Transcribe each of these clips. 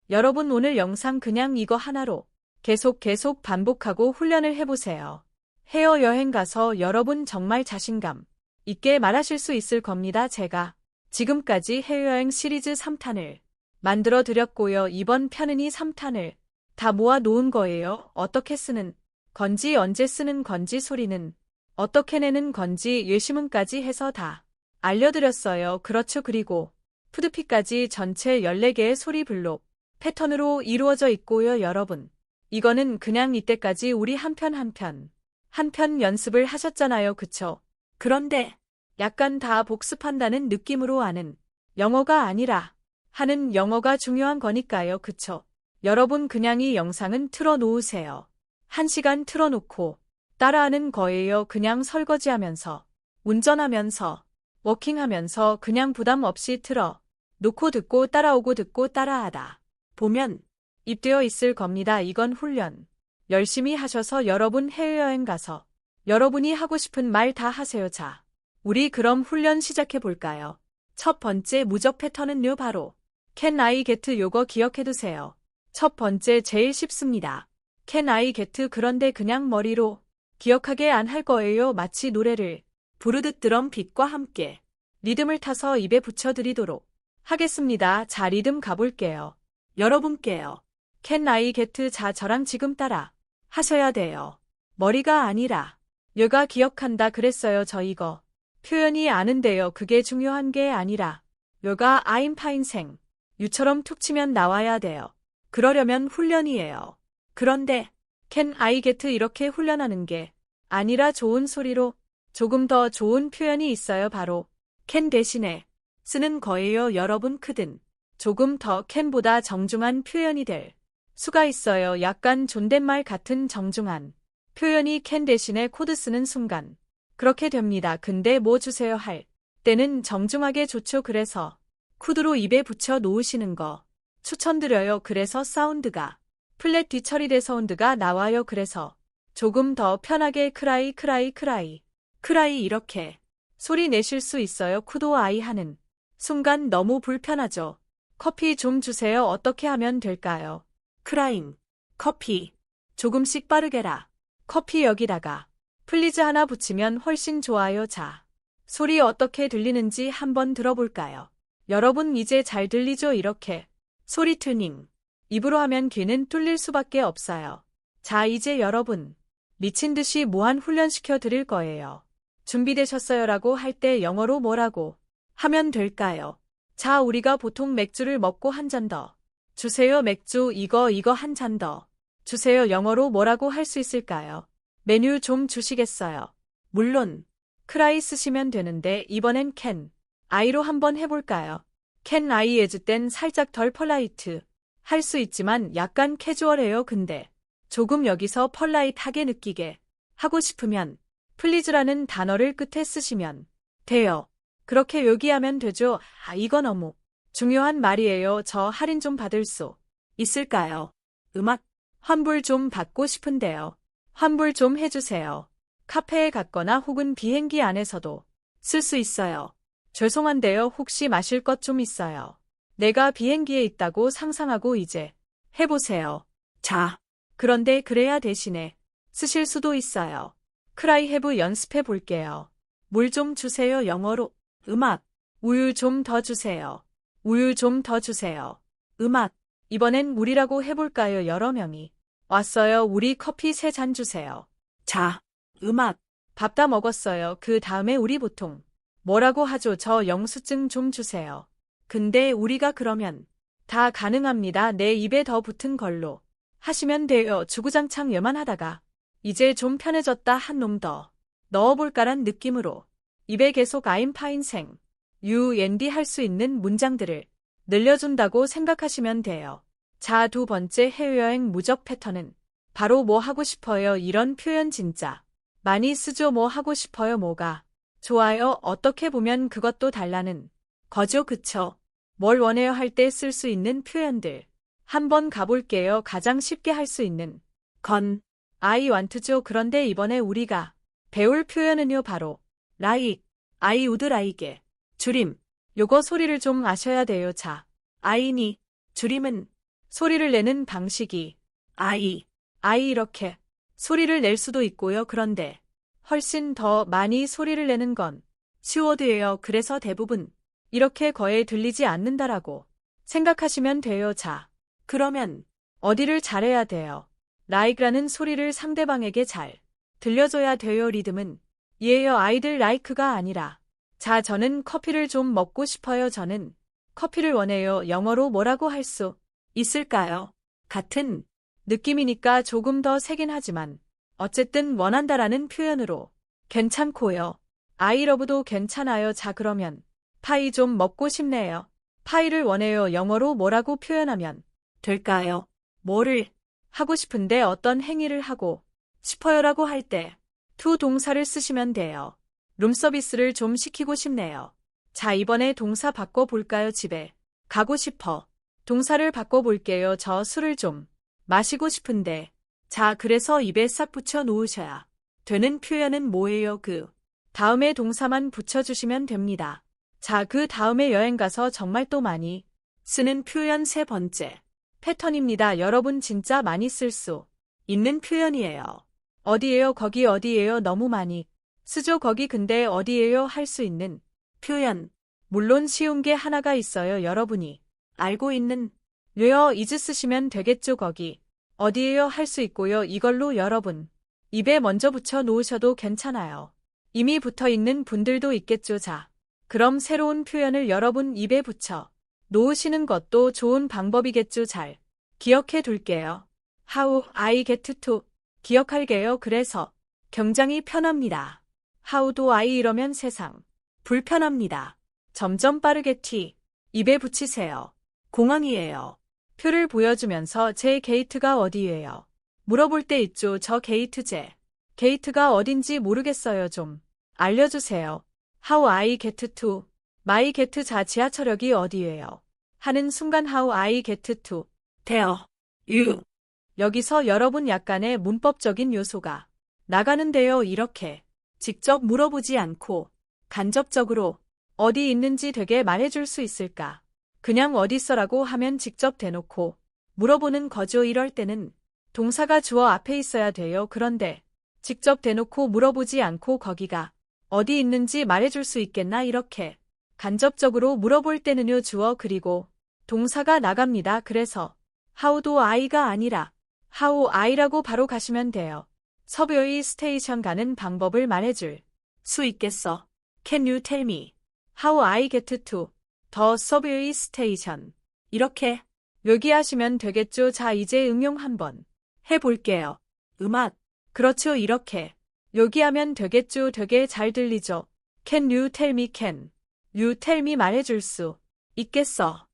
여러분 오늘 영상 그냥 이거 하나로 계속 반복하고 훈련을 해보세요. 해외여행 가서 여러분 정말 자신감 있게 말하실 수 있을 겁니다. 제가 지금까지 해외여행 시리즈 3탄을 만들어 드렸고요. 이번 편은 이 3탄을 다 모아 놓은 거예요. 어떻게 쓰는 건지, 언제 쓰는 건지, 소리는 어떻게 내는 건지, 예시문까지 해서 다 알려드렸어요. 그렇죠. 그리고 푸드픽까지 전체 14개의 소리 블록 패턴으로 이루어져 있고요. 여러분, 이거는 그냥 이때까지 우리 한 편 연습을 하셨잖아요. 그쵸? 그런데 약간 다 복습한다는 느낌으로 아는 영어가 아니라 하는 영어가 중요한 거니까요. 그쵸? 여러분 그냥 이 영상은 틀어 놓으세요. 1시간 틀어놓고 따라하는 거예요. 그냥 설거지하면서, 운전하면서, 워킹하면서 그냥 부담 없이 틀어 놓고 듣고 따라오고 듣고 따라하다 보면 입되어 있을 겁니다. 이건 훈련 열심히 하셔서 여러분 해외여행 가서 여러분이 하고 싶은 말 다 하세요. 자, 우리 그럼 훈련 시작해 볼까요? 첫 번째 무적 패턴은요, 바로 Can I get 요거 기억해 두세요. 첫 번째 제일 쉽습니다. Can I get. 그런데 그냥 머리로 기억하게 안 할 거예요. 마치 노래를 부르듯 드럼 빗과 함께 리듬을 타서 입에 붙여드리도록 하겠습니다. 자, 리듬 가볼게요. 여러분께요. Can I get. 자, 저랑 지금 따라 하셔야 돼요. 머리가 아니라 뇌가 기억한다 그랬어요. 저 이거 표현이 아는데요. 그게 중요한 게 아니라 뇌가 I'm fine 생 유처럼 툭 치면 나와야 돼요. 그러려면 훈련이에요. 그런데 Can I get 이렇게 훈련하는 게 아니라 좋은 소리로 조금 더 좋은 표현이 있어요. 바로 can 대신에 쓰는 거예요. 여러분 크든 조금 더 can보다 정중한 표현이 될 수가 있어요. 약간 존댓말 같은 정중한 표현이 can 대신에 코드 쓰는 순간 그렇게 됩니다. 근데 뭐 주세요 할 때는 정중하게 좋죠. 그래서 쿠드로 입에 붙여 놓으시는 거 추천드려요. 그래서 사운드가 플랫 뒤처리돼 사운드가 나와요. 그래서 조금 더 편하게 크라이 이렇게 소리 내실 수 있어요. 쿠도 아이 하는 순간 너무 불편하죠. 커피 좀 주세요. 어떻게 하면 될까요? 크라잉 커피 조금씩 빠르게라. 커피 여기다가 플리즈 하나 붙이면 훨씬 좋아요. 자, 소리 어떻게 들리는지 한번 들어볼까요? 여러분 이제 잘 들리죠? 이렇게 소리 튜닝 입으로 하면 귀는 뚫릴 수밖에 없어요. 자, 이제 여러분 미친 듯이 무한 훈련시켜 드릴 거예요. 준비되셨어요? 라고 할 때 영어로 뭐라고 하면 될까요? 자, 우리가 보통 맥주를 먹고 한 잔 더 주세요. 맥주 이거 한 잔 더 주세요. 영어로 뭐라고 할 수 있을까요? 메뉴 좀 주시겠어요? 물론 크라이 쓰시면 되는데 이번엔 can I로 한번 해볼까요? can I as 땐 살짝 덜 펄라이트 할 수 있지만 약간 캐주얼해요. 근데 조금 여기서 펄라이트하게 느끼게 하고 싶으면 플리즈라는 단어를 끝에 쓰시면 돼요. 그렇게 요기하면 되죠. 아, 이거 너무 중요한 말이에요. 저 할인 좀 받을 수 있을까요? 음악 환불 좀 받고 싶은데요. 환불 좀 해주세요. 카페에 갔거나 혹은 비행기 안에서도 쓸 수 있어요. 죄송한데요. 혹시 마실 것 좀 있어요? 내가 비행기에 있다고 상상하고 이제 해보세요. 자, 그런데 그래야 대신에 쓰실 수도 있어요. 크라이 해브 연습해 볼게요. 물 좀 주세요. 영어로 음악 우유 좀 더 주세요. 우유 좀 더 주세요. 음악 이번엔 물이라고 해볼까요? 여러 명이 왔어요. 우리 커피 3잔 주세요. 자, 음악 밥 다 먹었어요. 그 다음에 우리 보통 뭐라고 하죠? 저 영수증 좀 주세요. 근데 우리가 그러면 다 가능합니다. 내 입에 더 붙은 걸로 하시면 돼요. 주구장창 얘만 하다가 이제 좀 편해졌다 한 놈 더 넣어볼까란 느낌으로 입에 계속 I'm fine 생 you and 할 수 있는 문장들을 늘려준다고 생각하시면 돼요. 자, 두 번째 해외여행 무적 패턴은 바로 뭐 하고 싶어요? 이런 표현 진짜 많이 쓰죠. 뭐 하고 싶어요? 뭐가 좋아요? 어떻게 보면 그것도 달라는 거죠. 그쵸? 뭘 원해요 할 때 쓸 수 있는 표현들 한번 가볼게요. 가장 쉽게 할 수 있는 건 I want죠. 그런데 이번에 우리가 배울 표현은요. 바로 like, I would like의 줄임. 요거 소리를 좀 아셔야 돼요. 자, I니 줄임은 소리를 내는 방식이 아이, 아이 이렇게 소리를 낼 수도 있고요. 그런데 훨씬 더 많이 소리를 내는 건 스워드예요. 그래서 대부분 이렇게 거의 들리지 않는다라고 생각하시면 돼요. 자, 그러면 어디를 잘해야 돼요? like라는 소리를 상대방에게 잘 들려줘야 돼요. 리듬은 예요. 아이들 like가 아니라 자, 저는 커피를 좀 먹고 싶어요. 저는 커피를 원해요. 영어로 뭐라고 할 수 있을까요? 같은 느낌이니까 조금 더 세긴 하지만 어쨌든 원한다라는 표현으로 괜찮고요. I love도 괜찮아요. 자, 그러면 파이 좀 먹고 싶네요. 파이를 원해요. 영어로 뭐라고 표현하면 될까요? 뭐를 하고 싶은데 어떤 행위를 하고 싶어요라고 할 때 to 동사를 쓰시면 돼요. 룸서비스를 좀 시키고 싶네요. 자, 이번에 동사 바꿔볼까요? 집에 가고 싶어. 동사를 바꿔볼게요. 저 술을 좀 마시고 싶은데. 자, 그래서 입에 싹 붙여 놓으셔야 되는 표현은 뭐예요? 그 다음에 동사만 붙여주시면 됩니다. 자, 그 다음에 여행 가서 정말 또 많이 쓰는 표현 세 번째 패턴입니다. 여러분 진짜 많이 쓸 수 있는 표현이에요. 어디예요? 거기 어디예요? 너무 많이 쓰죠. 거기 근데 어디예요? 할 수 있는 표현. 물론 쉬운 게 하나가 있어요. 여러분이 알고 있는 where is 쓰시면 되겠죠. 거기 어디예요? 할 수 있고요. 이걸로 여러분 입에 먼저 붙여 놓으셔도 괜찮아요. 이미 붙어 있는 분들도 있겠죠. 자, 그럼 새로운 표현을 여러분 입에 붙여 놓으시는 것도 좋은 방법이겠죠. 잘 기억해 둘게요. How I get to 기억할게요. 그래서 굉장히 편합니다. How do I 이러면 세상 불편합니다. 점점 빠르게 T 입에 붙이세요. 공항이에요. 표를 보여주면서 제 게이트가 어디예요? 물어볼 때 있죠. 저 게이트 제 게이트가 어딘지 모르겠어요. 좀 알려주세요. How I get to my get 자 지하철역이 어디예요? 하는 순간 How I get to there you 여기서 여러분 약간의 문법적인 요소가 나가는데요. 이렇게 직접 물어보지 않고 간접적으로 어디 있는지 되게 말해줄 수 있을까? 그냥 어딨어라고 하면 직접 대놓고 물어보는 거죠. 이럴 때는 동사가 주어 앞에 있어야 돼요. 그런데 직접 대놓고 물어보지 않고 거기가 어디 있는지 말해줄 수 있겠나? 이렇게 간접적으로 물어볼 때는요. 주어 그리고 동사가 나갑니다. 그래서 How do I가 아니라 How I라고 바로 가시면 돼요. 서브웨이 스테이션 가는 방법을 말해줄 수 있겠어? Can you tell me how I get to the subway station? 이렇게 요기하시면 되겠죠. 자, 이제 응용 한번 해볼게요. 음악. 그렇죠. 이렇게 요기하면 되겠죠. 되게 잘 들리죠. Can you tell me? Can you tell me 말해줄 수 있겠어?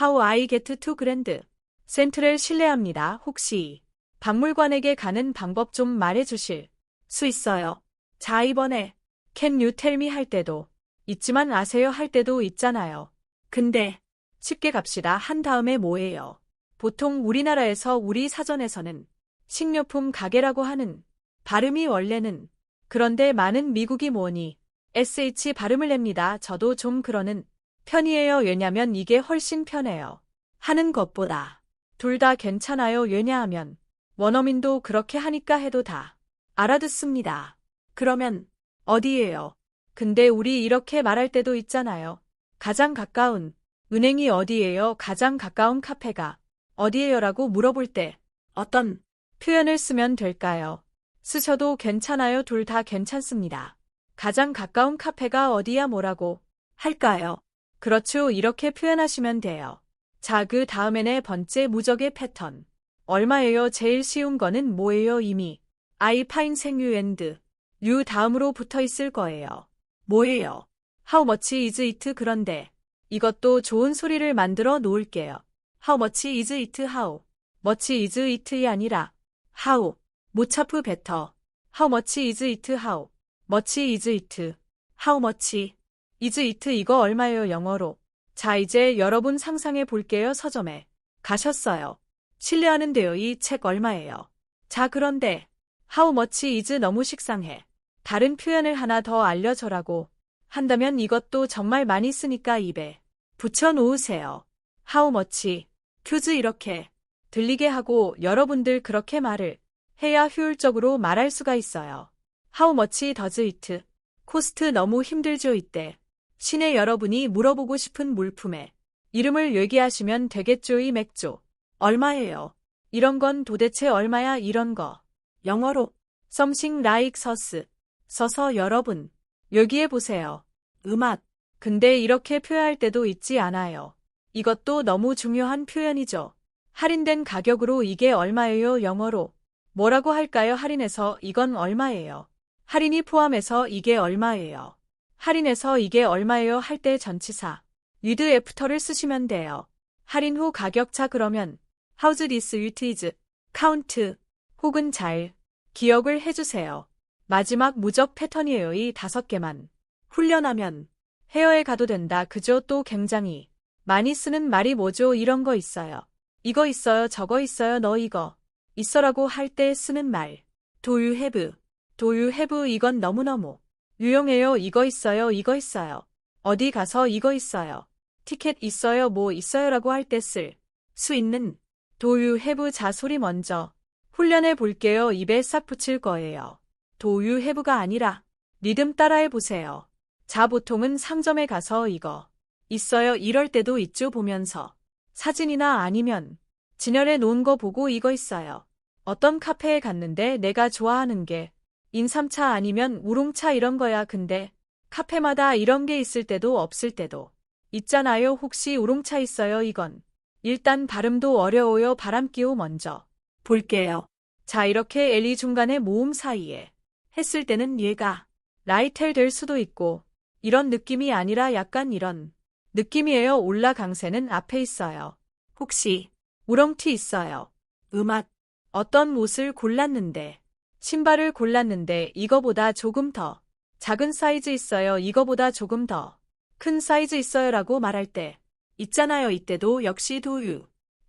How I get to 그랜드 센트럴 실례합니다. 혹시 박물관에게 가는 방법 좀 말해주실 수 있어요? 자, 이번에 Can you tell me 할 때도 있지만 아세요 할 때도 있잖아요. 근데 쉽게 갑시다. 한 다음에 뭐예요? 보통 우리나라에서 우리 사전에서는 식료품 가게라고 하는 발음이 원래는 그런데 많은 미국이 뭐니 SH 발음을 냅니다. 저도 좀 그러는 편이에요. 왜냐면 이게 훨씬 편해요. 하는 것보다 둘 다 괜찮아요. 왜냐하면 원어민도 그렇게 하니까 해도 다 알아듣습니다. 그러면 어디예요? 근데 우리 이렇게 말할 때도 있잖아요. 가장 가까운 은행이 어디예요? 가장 가까운 카페가 어디예요라고 물어볼 때 어떤 표현을 쓰면 될까요? 쓰셔도 괜찮아요. 둘 다 괜찮습니다. 가장 가까운 카페가 어디야 뭐라고 할까요? 그렇죠. 이렇게 표현하시면 돼요. 자, 그 다음에 네 번째 무적의 패턴. 얼마예요? 제일 쉬운 거는 뭐예요? 이미 I find 생유 and you 다음으로 붙어 있을 거예요. 뭐예요? How much is it? 그런데 이것도 좋은 소리를 만들어 놓을게요. How much is it? How much is it이 아니라 How 무차프 better. How much is it? How much is it? How much is it? 이거 얼마예요? 영어로. 자, 이제 여러분 상상해 볼게요. 서점에 가셨어요. 실례하는데요. 이 책 얼마예요? 자, 그런데 How much is 너무 식상해. 다른 표현을 하나 더 알려줘라고 한다면 이것도 정말 많이 쓰니까 입에 붙여 놓으세요. How much 큐즈 이렇게 들리게 하고 여러분들 그렇게 말을 해야 효율적으로 말할 수가 있어요. How much does it cost? 너무 힘들죠 이때. 시내 여러분이 물어보고 싶은 물품의 이름을 얘기하시면 되겠죠. 이 맥주 얼마예요? 이런 건 도대체 얼마야 이런 거. 영어로 something like sauce. 써서 여러분 여기에 보세요. 음악. 근데 이렇게 표현할 때도 있지 않아요. 이것도 너무 중요한 표현이죠. 할인된 가격으로 이게 얼마예요? 영어로 뭐라고 할까요? 할인해서 이건 얼마예요? 할인이 포함해서 이게 얼마예요? 할인해서 이게 얼마예요? 할 때 전치사 with after를 쓰시면 돼요. 할인 후 가격차 그러면 how's this it is count 혹은 잘 기억을 해주세요. 마지막 무적 패턴이에요. 이 5개만 훈련하면 헤어에 가도 된다. 그죠? 또 굉장히 많이 쓰는 말이 뭐죠? 이런 거 있어요. 이거 있어요. 저거 있어요. 너 이거 있어라고 할 때 쓰는 말. Do you have? Do you have? 이건 너무너무 유용해요. 이거 있어요. 이거 있어요. 어디 가서 이거 있어요. 티켓 있어요. 뭐 있어요라고 할 때 쓸 수 있는 Do you have? 자 소리 먼저 훈련해 볼게요. 입에 싹 붙일 거예요. Do you have가 아니라 리듬 따라해 보세요. 자 보통은 상점에 가서 이거 있어요. 이럴 때도 있죠. 보면서 사진이나 아니면 진열해 놓은 거 보고 이거 있어요. 어떤 카페에 갔는데 내가 좋아하는 게 인삼차 아니면 우롱차 이런 거야. 근데 카페마다 이런 게 있을 때도 없을 때도 있잖아요. 혹시 우롱차 있어요? 이건 일단 발음도 어려워요. 바람기호 먼저 볼게요. 자 이렇게 L이 중간에 모음 사이에 했을 때는 얘가 라이텔 될 수도 있고 이런 느낌이 아니라 약간 이런 느낌이에요. 올라 강세는 앞에 있어요. 혹시 우렁티 있어요. 음악 어떤 옷을 골랐는데 신발을 골랐는데 이거보다 조금 더 작은 사이즈 있어요. 이거보다 조금 더 큰 사이즈 있어요 라고 말할 때 있잖아요. 이때도 역시 do you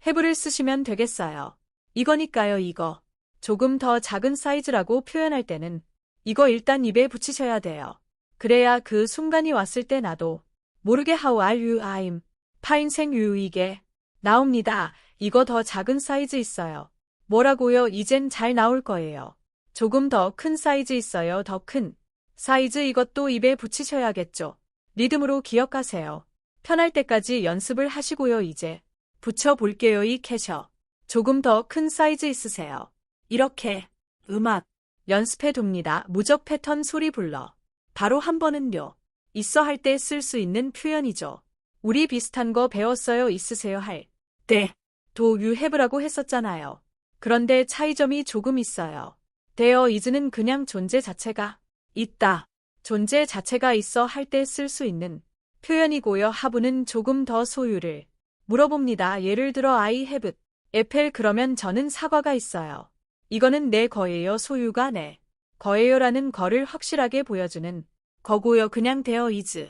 have를 쓰시면 되겠어요. 이거니까요. 이거 조금 더 작은 사이즈라고 표현할 때는 이거 일단 입에 붙이셔야 돼요. 그래야 그 순간이 왔을 때 나도 모르게 How are you? I'm fine thank you 이게 나옵니다. 이거 더 작은 사이즈 있어요. 뭐라고요? 이젠 잘 나올 거예요. 조금 더 큰 사이즈 있어요. 더 큰 사이즈 이것도 입에 붙이셔야겠죠. 리듬으로 기억하세요. 편할 때까지 연습을 하시고요. 이제 붙여볼게요. 이 캐셔 조금 더 큰 사이즈 있으세요. 이렇게 음악 연습해 둡니다. 무적 패턴 소리 불러. 바로 한 번은요. 있어 할 때 쓸 수 있는 표현이죠. 우리 비슷한 거 배웠어요. 있으세요 할 때. Do you have라고 했었잖아요. 그런데 차이점이 조금 있어요. there is는 그냥 존재 자체가 있다. 존재 자체가 있어 할 때 쓸 수 있는 표현이고요. have는 조금 더 소유를 물어봅니다. 예를 들어 I have 애플 그러면 저는 사과가 있어요. 이거는 내 거예요. 소유가 내 거예요라는 거를 확실하게 보여주는 거고요. 그냥 there is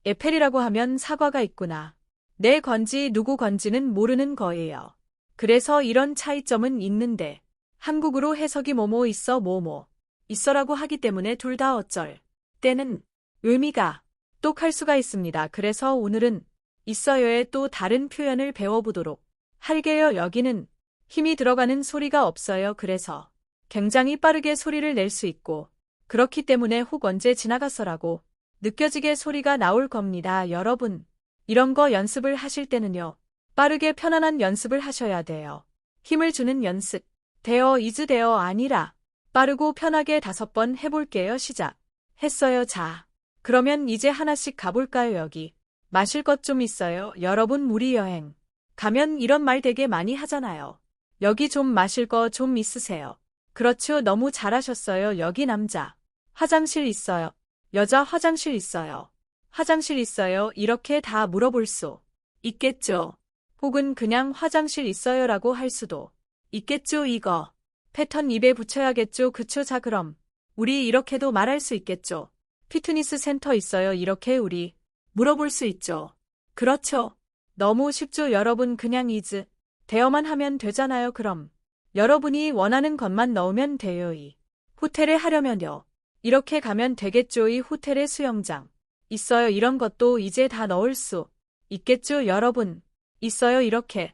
애플이라고 하면 사과가 있구나. 내 건지 누구 건지는 모르는 거예요. 그래서 이런 차이점은 있는데 한국으로 해석이 뭐뭐 있어 뭐뭐 있어라고 하기 때문에 둘 다 어쩔 때는 의미가 똑할 수가 있습니다. 그래서 오늘은 있어요의 또 다른 표현을 배워보도록 할게요. 여기는 힘이 들어가는 소리가 없어요. 그래서 굉장히 빠르게 소리를 낼 수 있고 그렇기 때문에 혹 언제 지나갔어라고 느껴지게 소리가 나올 겁니다. 여러분 이런 거 연습을 하실 때는요. 빠르게 편안한 연습을 하셔야 돼요. 힘을 주는 연습. there is there 아니라 빠르고 편하게 5번 해볼게요. 시작. 했어요. 자, 그러면 이제 하나씩 가볼까요? 여기 마실 것 좀 있어요. 여러분 우리 여행 가면 이런 말 되게 많이 하잖아요. 여기 좀 마실 거 좀 있으세요. 그렇죠. 너무 잘하셨어요. 여기 남자 화장실 있어요. 여자 화장실 있어요. 화장실 있어요. 이렇게 다 물어볼 수 있겠죠. 혹은 그냥 화장실 있어요라고 할 수도 있겠죠. 이거 패턴 입에 붙여야겠죠. 그쵸? 자 그럼 우리 이렇게도 말할 수 있겠죠. 피트니스 센터 있어요. 이렇게 우리 물어볼 수 있죠. 그렇죠. 너무 쉽죠. 여러분 그냥 is 대어만 하면 되잖아요. 그럼 여러분이 원하는 것만 넣으면 돼요. 이 호텔에 하려면요. 이렇게 가면 되겠죠. 이 호텔에 수영장 있어요. 이런 것도 이제 다 넣을 수 있겠죠. 여러분 있어요. 이렇게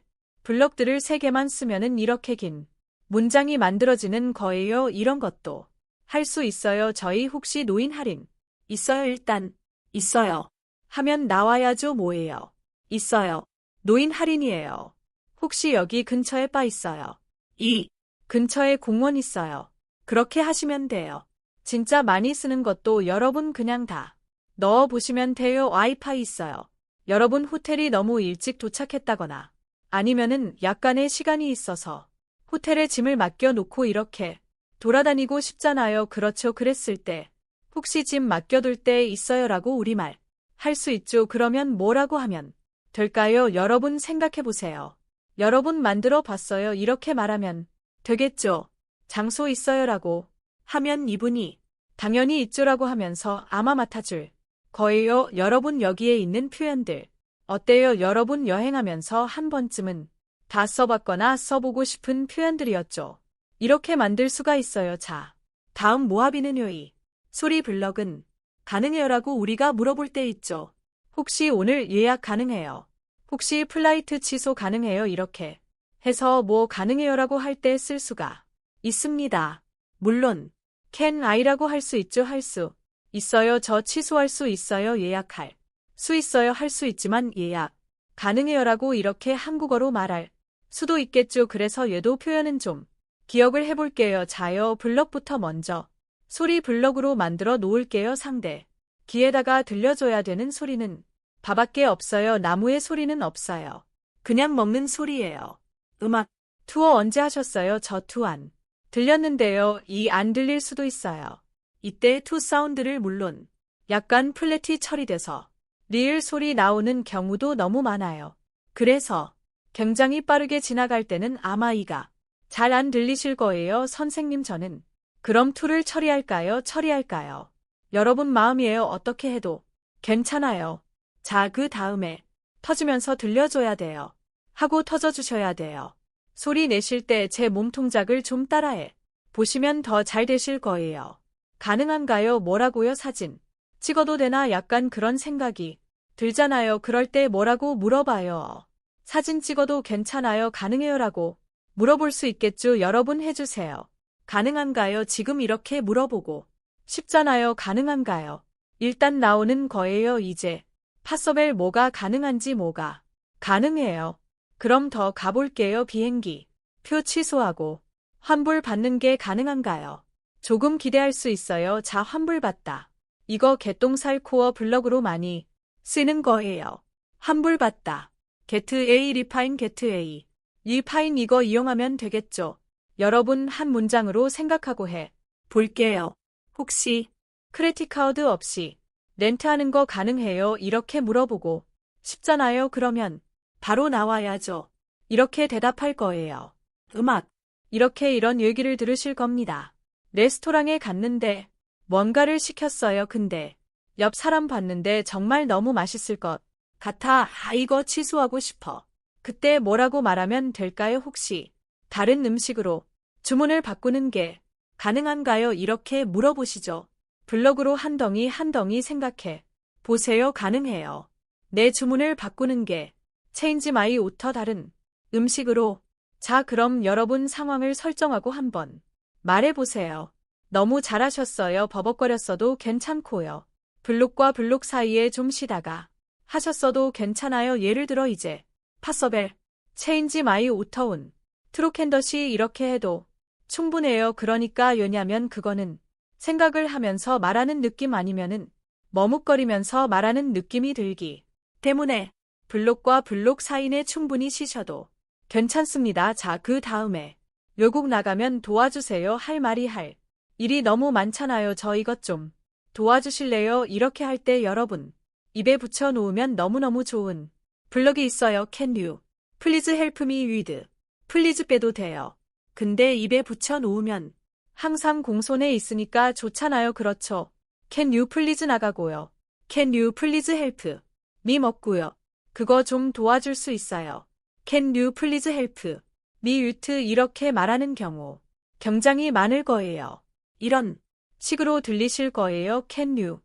블럭들을 3개만 쓰면은 이렇게 긴 문장이 만들어지는 거예요. 이런 것도 할 수 있어요. 저희 혹시 노인 할인 있어요? 일단 있어요 하면 나와야죠. 뭐예요? 있어요. 노인 할인이에요. 혹시 여기 근처에 바 있어요? 이 근처에 공원 있어요. 그렇게 하시면 돼요. 진짜 많이 쓰는 것도 여러분 그냥 다 넣어 보시면 돼요. 와이파이 있어요. 여러분 호텔이 너무 일찍 도착했다거나 아니면은 약간의 시간이 있어서 호텔에 짐을 맡겨 놓고 이렇게 돌아다니고 싶잖아요. 그렇죠. 그랬을 때 혹시 짐 맡겨둘 때 있어요라고 우리말 할 수 있죠. 그러면 뭐라고 하면 될까요? 여러분 생각해 보세요. 여러분 만들어 봤어요. 이렇게 말하면 되겠죠. 장소 있어요라고 하면 이분이 당연히 있죠라고 하면서 아마 맡아줄 거예요. 여러분 여기에 있는 표현들 어때요? 여러분 여행하면서 한 번쯤은 다 써봤거나 써보고 싶은 표현들이었죠. 이렇게 만들 수가 있어요. 자, 다음 모하비는 요이. 소리 블럭은 가능해요라고 우리가 물어볼 때 있죠. 혹시 오늘 예약 가능해요? 혹시 플라이트 취소 가능해요? 이렇게 해서 뭐 가능해요라고 할 때 쓸 수가 있습니다. 물론 can I라고 할 수 있죠. 할 수 있어요. 저 취소할 수 있어요. 예약할 수 있어요. 할 수 있지만 예약 가능해요라고 이렇게 한국어로 말할 수도 있겠죠. 그래서 얘도 표현은 좀 기억을 해볼게요. 자요 블럭부터 먼저 소리 블럭으로 만들어 놓을게요. 상대 귀에다가 들려줘야 되는 소리는 바밖에 없어요. 나무의 소리는 없어요. 그냥 먹는 소리예요. 음악 투어 언제 하셨어요? 저 투 안 들렸는데요. 이 안 들릴 수도 있어요. 이때 투 사운드를 물론 약간 플랫이 처리돼서 리을 소리 나오는 경우도 너무 많아요. 그래서 굉장히 빠르게 지나갈 때는 아마 이가 잘 안 들리실 거예요. 선생님 저는 그럼 투를 처리할까요? 처리할까요? 여러분 마음이에요. 어떻게 해도 괜찮아요. 자, 그 다음에 터지면서 들려줘야 돼요. 하고 터져주셔야 돼요. 소리 내실 때 제 몸동작을 좀 따라해 보시면 더 잘 되실 거예요. 가능한가요? 뭐라고요? 사진 찍어도 되나? 약간 그런 생각이 들잖아요. 그럴 때 뭐라고 물어봐요. 사진 찍어도 괜찮아요? 가능해요라고 물어볼 수 있겠죠. 여러분 해주세요. 가능한가요? 지금 이렇게 물어보고 쉽잖아요. 가능한가요? 일단 나오는 거예요. 이제 파서벨 뭐가 가능한지 뭐가 가능해요. 그럼 더 가볼게요. 비행기 표 취소하고 환불 받는 게 가능한가요? 조금 기대할 수 있어요. 자, 환불 받다. 이거 개똥살 코어 블럭으로 많이 쓰는 거예요. 환불 받다. get A 리파인 get A. 리파인 이거 이용하면 되겠죠. 여러분 한 문장으로 생각하고 해 볼게요. 혹시 크레딧 카드 없이 렌트하는 거 가능해요? 이렇게 물어보고 싶잖아요. 그러면 바로 나와야죠. 이렇게 대답할 거예요. 음악 이렇게 이런 얘기를 들으실 겁니다. 레스토랑에 갔는데 뭔가를 시켰어요. 근데 옆 사람 봤는데 정말 너무 맛있을 것 같아. 아, 이거 취소하고 싶어. 그때 뭐라고 말하면 될까요? 혹시 다른 음식으로 주문을 바꾸는 게 가능한가요? 이렇게 물어보시죠. 블럭으로 한 덩이 한 덩이 생각해 보세요. 가능해요. 내 주문을 바꾸는 게 change my order 다른 음식으로. 자, 그럼 여러분 상황을 설정하고 한번 말해보세요. 너무 잘하셨어요. 버벅거렸어도 괜찮고요. 블록과 블록 사이에 좀 쉬다가 하셨어도 괜찮아요. 예를 들어 이제 파서벨, 체인지 마이 오터운, 트로캔더시 이렇게 해도 충분해요. 그러니까 왜냐면 그거는 생각을 하면서 말하는 느낌 아니면은 머뭇거리면서 말하는 느낌이 들기 때문에 블록과 블록 사이에 충분히 쉬셔도 괜찮습니다. 자, 그 다음에 외국 나가면 도와주세요. 할 말이 할 일이 너무 많잖아요. 저 이것 좀 도와주실래요? 이렇게 할 때 여러분 입에 붙여 놓으면 너무너무 좋은 블럭이 있어요. Can you please help me with? please 빼도 돼요. 근데 입에 붙여 놓으면 항상 공손해 있으니까 좋잖아요. 그렇죠. Can you please 나가고요. Can you please help me 먹고요. 그거 좀 도와줄 수 있어요. Can you please help me with? 이렇게 말하는 경우 굉장히 많을 거예요. 이런 식으로 들리실 거예요. Can you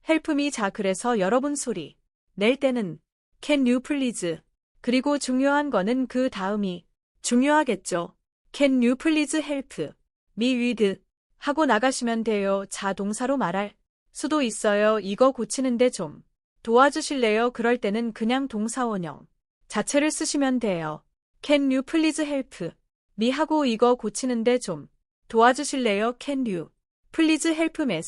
help me? 자, 그래서 여러분 소리 낼 때는 Can you please 그리고 중요한 거는 그 다음이 중요하겠죠. Can you please help me with 하고 나가시면 돼요. 자, 동사로 말할 수도 있어요. 이거 고치는데 좀 도와주실래요? 그럴 때는 그냥 동사 원형 자체를 쓰시면 돼요. Can you please help me 하고 이거 고치는데 좀 도와주실래요? Can you please help me?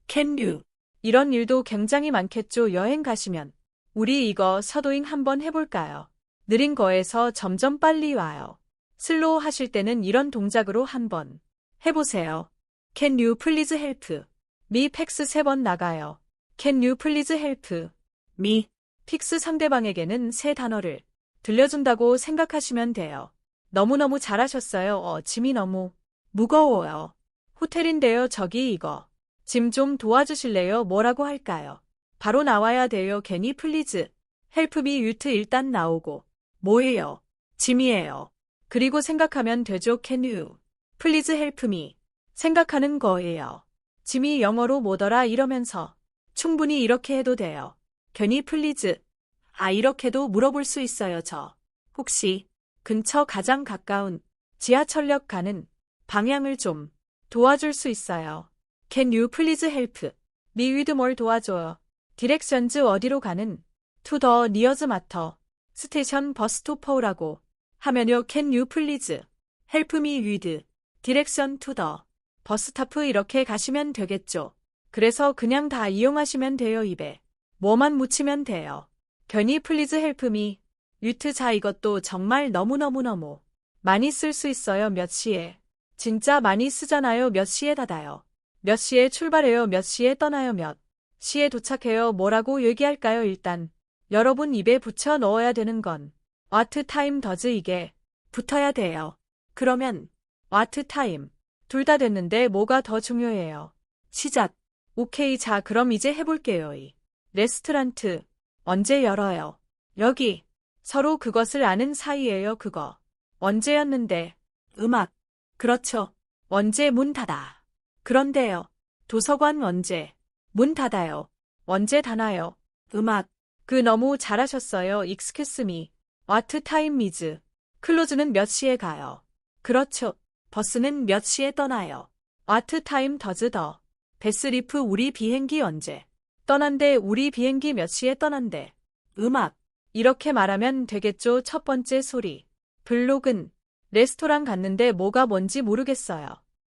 Can you? 이런 일도 굉장히 많겠죠. 여행 가시면 우리 이거 서도잉 한번 해볼까요? 느린 거에서 점점 빨리 와요. 슬로우 하실 때는 이런 동작으로 한번 해보세요. Can you please help me? 팩스 3번 나가요. Can you please help me? 픽스 상대방에게는 세 단어를 들려준다고 생각하시면 돼요. 너무너무 잘하셨어요. 짐이 너무 무거워요. 호텔인데요. 저기 이거 짐 좀 도와주실래요? 뭐라고 할까요? 바로 나와야 돼요. 괜히 플리즈 헬프 미 유트 일단 나오고 뭐예요? 짐이에요. 그리고 생각하면 되죠. Can you please help me? 생각하는 거예요. 짐이 영어로 뭐더라 이러면서 충분히 이렇게 해도 돼요. 괜히 플리즈 이렇게도 물어볼 수 있어요. 저 혹시 근처 가장 가까운 지하철역 가는 방향을 좀 도와줄 수 있어요. Can you please help me with 뭘 도와줘요? 디렉션즈 어디로 가는 to the nearest matter 스테이션 버스토퍼라고 하면요. Can you please help me with direction to the bus stop 이렇게 가시면 되겠죠. 그래서 그냥 다 이용하시면 돼요. 입에 뭐만 묻히면 돼요. 괜히 please help me with 자 이것도 정말 너무너무 많이 쓸 수 있어요. 몇 시에 진짜 많이 쓰잖아요. 몇 시에 닫아요. 몇 시에 출발해요. 몇 시에 떠나요. 몇 시에 도착해요. 뭐라고 얘기할까요? 일단 여러분 입에 붙여 넣어야 되는 건 what time does 이게 붙어야 돼요. 그러면 what time 둘 다 됐는데 뭐가 더 중요해요? 시작. 오케이. 자, 그럼 이제 해볼게요. 이 레스토랑트 언제 열어요? 여기 서로 그것을 아는 사이예요. 그거 언제였는데? 음악 그렇죠. 언제 문 닫아? 그런데요. 도서관 언제 문 닫아요? 언제 닫아요? 음악 그 너무 잘하셨어요. Excuse me. What time is? 클로즈는 몇 시에 가요? 그렇죠. 버스는 몇 시에 떠나요? What time does the bus leave? 우리 비행기 언제 떠난대? 우리 비행기 몇 시에 떠난대? 음악 이렇게 말하면 되겠죠. 첫 번째 소리. 블록은 레스토랑 갔는데 뭐가 뭔지 모르겠어요.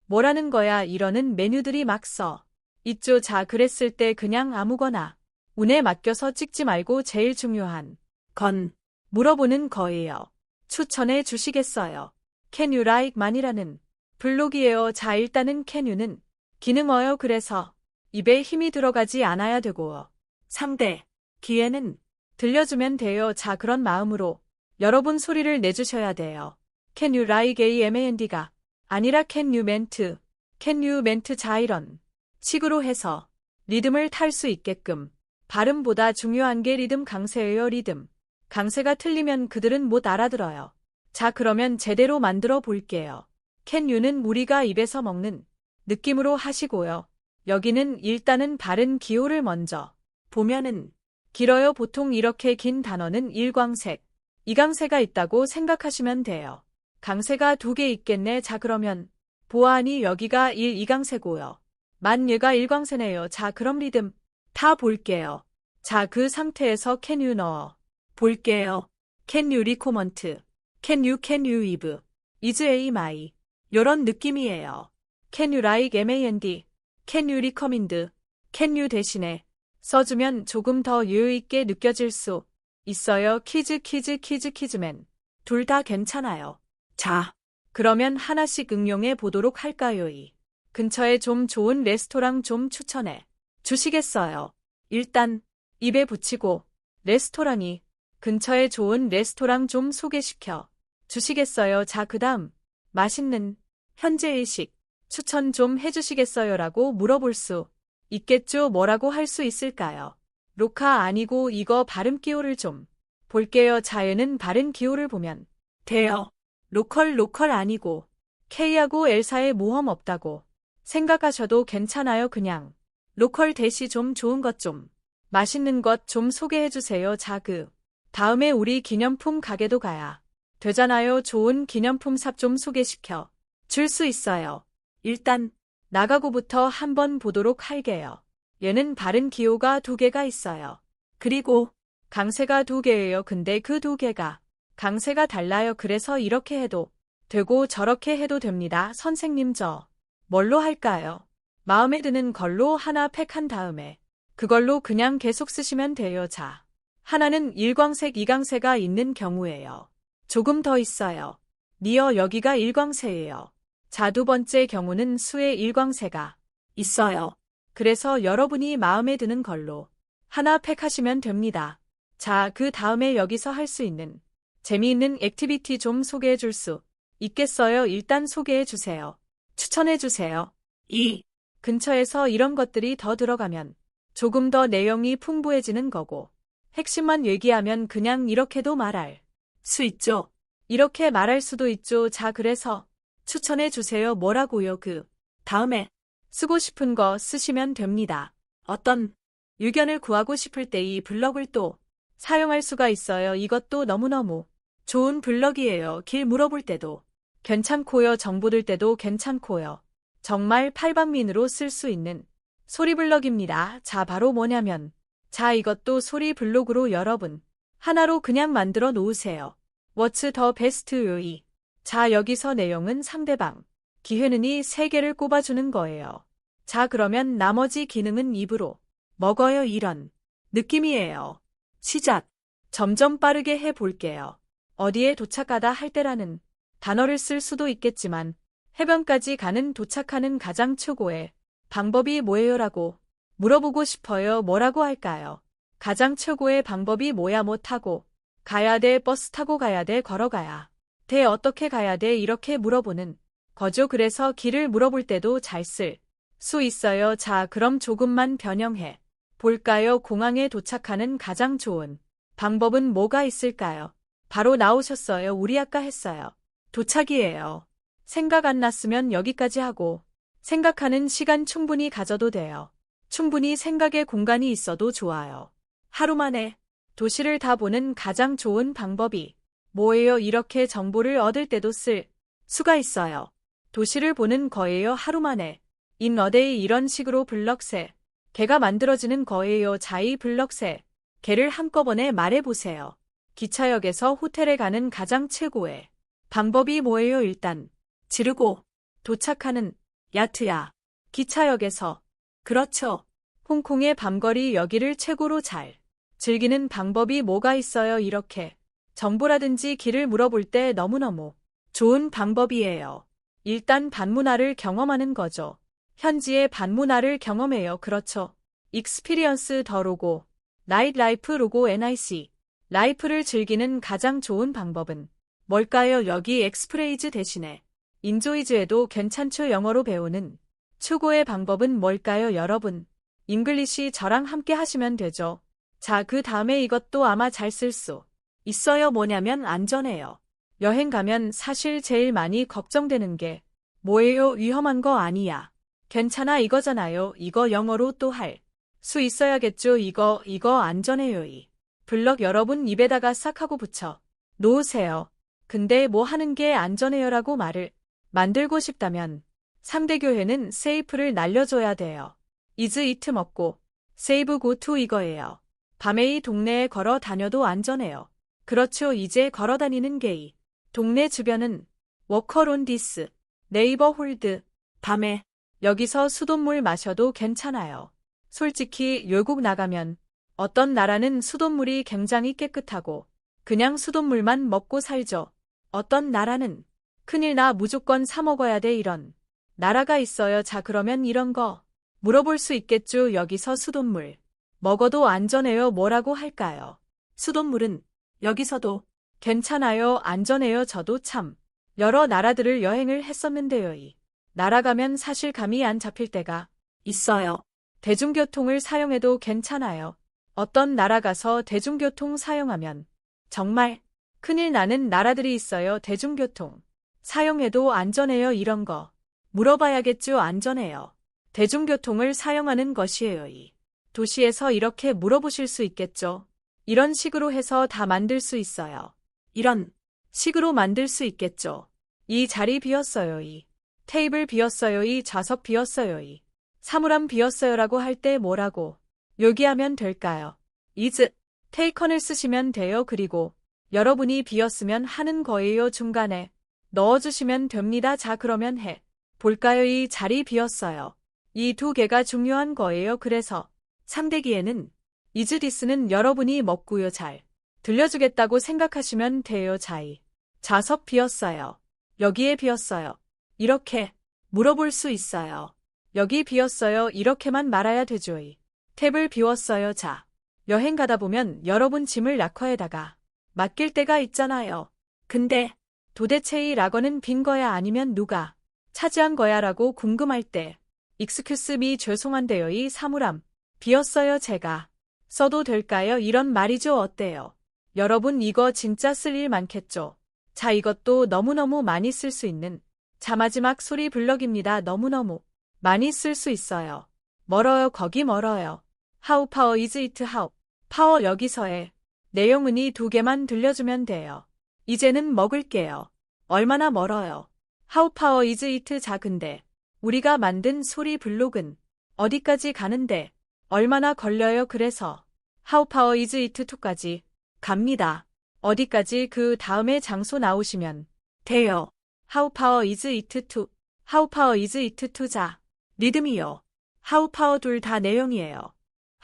뭐라는 거야? 이러는 메뉴들이 막 써 있죠. 자, 그랬을 때 그냥 아무거나 운에 맡겨서 찍지 말고 제일 중요한 건 물어보는 거예요. 추천해 주시겠어요? Can you like 만이라는 블록이에요. 자, 일단은 can you는 기능어요. 그래서 입에 힘이 들어가지 않아야 되고 상대 귀에는 들려주면 돼요. 자, 그런 마음으로 여러분 소리를 내주셔야 돼요. Can you like amand가 아니라 can you meant 자, 이런 식으로 해서 리듬을 탈 수 있게끔 발음보다 중요한 게 리듬 강세예요. 리듬 강세가 틀리면 그들은 못 알아들어요. 자, 그러면 제대로 만들어 볼게요. Can you는 우리가 입에서 먹는 느낌으로 하시고요. 여기는 일단은 바른 기호를 먼저 보면은 길어요. 보통 이렇게 긴 단어는 일광색, 이강세가 있다고 생각하시면 돼요. 강세가 2개 있겠네. 자, 그러면 보아하니 여기가 2강세고요. 만 얘가 일광세네요. 자, 그럼 리듬 다 볼게요. 자, 그 상태에서 can you 넣어 볼게요. Can you recommend? Can you if? is a my? 요런 느낌이에요. Can you like mand? Can you recommend? Can you 대신에 써주면 조금 더 여유있게 느껴질 수 있어요. 퀴즈맨. 둘 다 괜찮아요. 자, 그러면 하나씩 응용해 보도록 할까요? 이 근처에 좀 좋은 레스토랑 좀 추천해 주시겠어요? 일단 입에 붙이고 레스토랑이 근처에 좋은 레스토랑 좀 소개시켜 주시겠어요? 자, 그다음 맛있는 현재 일식 추천 좀 해주시겠어요? 라고 물어볼 수 있겠죠? 뭐라고 할 수 있을까요? 로카 아니고 이거 발음 기호를 좀 볼게요. 자에는 발음 기호를 보면 돼요. 로컬 아니고 K하고 L사에 모험 없다고 생각하셔도 괜찮아요. 그냥 로컬 대시 좀 좋은 것 좀 맛있는 것 좀 소개해주세요. 자, 그 다음에 우리 기념품 가게도 가야 되잖아요. 좋은 기념품 샵 좀 소개시켜 줄 수 있어요. 일단 나가고부터 한번 보도록 할게요. 얘는 바른 기호가 2개가 있어요. 그리고 강세가 2개예요. 근데 그 2개가 강세가 달라요. 그래서 이렇게 해도 되고 저렇게 해도 됩니다. 선생님 저 뭘로 할까요? 마음에 드는 걸로 하나 팩한 다음에 그걸로 그냥 계속 쓰시면 돼요. 자, 하나는 일광색, 이광세가 있는 경우예요. 조금 더 있어요. 니어 여기가 일광세예요. 자, 2번째 경우는 수의 일광세가 있어요. 그래서 여러분이 마음에 드는 걸로 하나 팩하시면 됩니다. 자, 그 다음에 여기서 할 수 있는 재미있는 액티비티 좀 소개해 줄 수 있겠어요? 일단 소개해 주세요. 추천해 주세요. 2. 근처에서 이런 것들이 더 들어가면 조금 더 내용이 풍부해지는 거고 핵심만 얘기하면 그냥 이렇게도 말할 수 있죠. 이렇게 말할 수도 있죠. 자, 그래서 추천해 주세요. 뭐라고요? 그 다음에 쓰고 싶은 거 쓰시면 됩니다. 어떤 의견을 구하고 싶을 때 이 블럭을 또 사용할 수가 있어요. 이것도 너무너무 좋은 블럭이에요. 길 물어볼 때도 괜찮고요. 정보 들 때도 괜찮고요. 정말 팔방민으로 쓸 수 있는 소리 블럭입니다. 자, 바로 뭐냐면 자, 이것도 소리 블록으로 여러분 하나로 그냥 만들어 놓으세요. What's the best way? 자, 여기서 내용은 상대방 기회는 이 3개를 꼽아주는 거예요. 자, 그러면 나머지 기능은 입으로 먹어요. 이런 느낌이에요. 시작. 점점 빠르게 해볼게요. 어디에 도착하다 할 때라는 단어를 쓸 수도 있겠지만 해변까지 가는 도착하는 가장 최고의 방법이 뭐예요라고 물어보고 싶어요. 뭐라고 할까요? 가장 최고의 방법이 뭐야? 뭐 타고 가야 돼? 버스 타고 가야 돼? 걸어가야 돼? 어떻게 가야 돼? 이렇게 물어보는 거죠. 그래서 길을 물어볼 때도 잘 쓸 수 있어요. 자, 그럼 조금만 변형해 볼까요? 공항에 도착하는 가장 좋은 방법은 뭐가 있을까요? 바로 나오셨어요. 우리 아까 했어요. 도착이에요. 생각 안 났으면 여기까지 하고 생각하는 시간 충분히 가져도 돼요. 충분히 생각의 공간이 있어도 좋아요. 하루 만에 도시를 다 보는 가장 좋은 방법이 뭐예요? 이렇게 정보를 얻을 때도 쓸 수가 있어요. 도시를 보는 거예요. 하루 만에 in a day 이런 식으로 블럭 3개가 만들어지는 거예요. 자, 이 블럭 3개를 한꺼번에 말해보세요. 기차역에서 호텔에 가는 가장 최고의 방법이 뭐예요? 일단 지르고 도착하는 야트야. 기차역에서 그렇죠. 홍콩의 밤거리 여기를 최고로 잘 즐기는 방법이 뭐가 있어요? 이렇게 정보라든지 길을 물어볼 때 너무너무 좋은 방법이에요. 일단 반문화를 경험하는 거죠. 현지의 반문화를 경험해요. 그렇죠. 익스피리언스 더 로고, 나이트 라이프 로고 NIC. 라이프를 즐기는 가장 좋은 방법은 뭘까요? 여기 엑스프레이즈 대신에 인조이즈해도 괜찮죠. 영어로 배우는 최고의 방법은 뭘까요? 여러분, 잉글리시 저랑 함께 하시면 되죠. 자, 그 다음에 이것도 아마 잘 쓸 수 있어요. 뭐냐면 안전해요. 여행 가면 사실 제일 많이 걱정되는 게 뭐예요? 위험한 거 아니야. 괜찮아 이거잖아요. 이거 영어로 또 할 수 있어야겠죠. 이거 안전해요. 이 블럭 여러분 입에다가 싹 하고 붙여 놓으세요. 근데 뭐 하는 게 안전해요라고 말을 만들고 싶다면 상대 교회는 세이프를 날려줘야 돼요. is it 먹고 save go to 이거예요. 밤에 이 동네에 걸어 다녀도 안전해요. 그렇죠. 이제 걸어 다니는 게이 동네 주변은 워커 온 디스 네이버홀드 밤에 여기서 수돗물 마셔도 괜찮아요. 솔직히 외국 나가면 어떤 나라는 수돗물이 굉장히 깨끗하고 그냥 수돗물만 먹고 살죠. 어떤 나라는 큰일 나 무조건 사 먹어야 돼 이런 나라가 있어요. 자, 그러면 이런 거 물어볼 수 있겠죠. 여기서 수돗물 먹어도 안전해요. 뭐라고 할까요? 수돗물은 여기서도 괜찮아요. 안전해요. 저도 참 여러 나라들을 여행을 했었는데요. 이 나라 가면 사실 감이 안 잡힐 때가 있어요. 대중교통을 사용해도 괜찮아요. 어떤 나라 가서 대중교통 사용하면 정말 큰일 나는 나라들이 있어요. 대중교통 사용해도 안전해요. 이런 거 물어봐야겠죠. 안전해요. 대중교통을 사용하는 것이에요. 이 도시에서 이렇게 물어보실 수 있겠죠. 이런 식으로 해서 다 만들 수 있어요. 이런 식으로 만들 수 있겠죠. 이 자리 비었어요. 이 테이블 비었어요. 이 좌석 비었어요. 이 사물함 비었어요라고 할 때 뭐라고 요기하면 될까요? is taken을 쓰시면 돼요. 그리고 여러분이 비었으면 하는 거예요. 중간에 넣어주시면 됩니다. 자, 그러면 해 볼까요? 이 자리 비었어요. 이 두 개가 중요한 거예요. 그래서 상대기에는 is this는 여러분이 먹고요. 잘 들려주겠다고 생각하시면 돼요. 자이 좌석 비었어요. 여기에 비었어요. 이렇게 물어볼 수 있어요. 여기 비었어요. 이렇게만 말아야 되죠. 이 탭을 비웠어요. 자, 여행 가다 보면 여러분 짐을 락커에다가 맡길 때가 있잖아요. 근데 도대체 이 락커는 빈 거야 아니면 누가 차지한 거야 라고 궁금할 때 excuse me 죄송한데요. 이 사물함 비었어요. 제가 써도 될까요? 이런 말이죠. 어때요? 여러분 이거 진짜 쓸 일 많겠죠? 자, 이것도 너무너무 많이 쓸 수 있는 자, 마지막 소리 블럭입니다. 너무너무 많이 쓸 수 있어요. 멀어요. 거기 멀어요. How far is it? How power 여기서의 내용은 이 두 개만 들려주면 돼요. 이제는 먹을게요. 얼마나 멀어요? How far is it? 자, 근데 우리가 만든 소리 블록은 어디까지 가는데 얼마나 걸려요? 그래서 How far is it to까지 갑니다. 어디까지 그 다음에 장소 나오시면 돼요. How far is it to? How far is it to? 자, 리듬이요. How far 둘 다 내용이에요.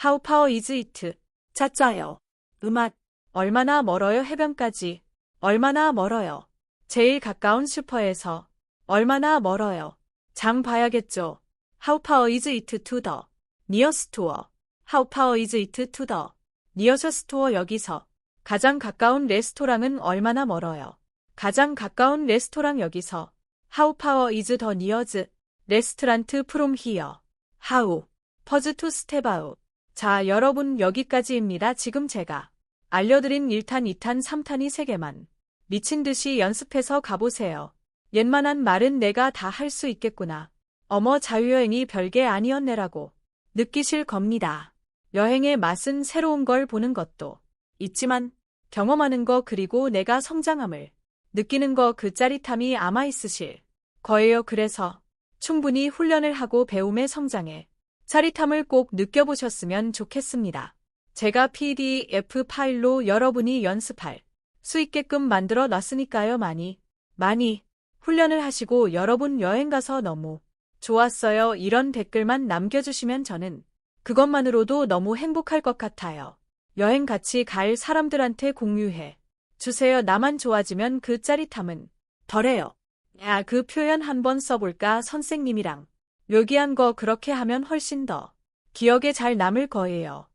How far is it? 자짜요. 음악. 얼마나 멀어요? 해변까지. 얼마나 멀어요? 제일 가까운 슈퍼에서. 얼마나 멀어요? 장 봐야겠죠. How far is it to the nearest store? How far is it to the nearest store? 여기서 가장 가까운 레스토랑은 얼마나 멀어요? 가장 가까운 레스토랑 여기서 How far is the nearest restaurant from here? How far to step out? 자, 여러분 여기까지입니다. 지금 제가 알려드린 1탄, 2탄, 3탄이 3개만 미친 듯이 연습해서 가보세요. 옛만한 말은 내가 다 할 수 있겠구나. 어머, 자유여행이 별게 아니었네라고 느끼실 겁니다. 여행의 맛은 새로운 걸 보는 것도 있지만 경험하는 거 그리고 내가 성장함을 느끼는 거 그 짜릿함이 아마 있으실 거예요. 그래서 충분히 훈련을 하고 배움의 성장에 짜릿함을 꼭 느껴보셨으면 좋겠습니다. 제가 PDF 파일로 여러분이 연습할 수 있게끔 만들어 놨으니까요. 많이 훈련을 하시고 여러분 여행 가서 너무 좋았어요. 이런 댓글만 남겨주시면 저는 그것만으로도 너무 행복할 것 같아요. 여행 같이 갈 사람들한테 공유해 주세요. 나만 좋아지면 그 짜릿함은 덜해요. 야, 그 표현 한번 써볼까? 선생님이랑 묘기한 거 그렇게 하면 훨씬 더 기억에 잘 남을 거예요.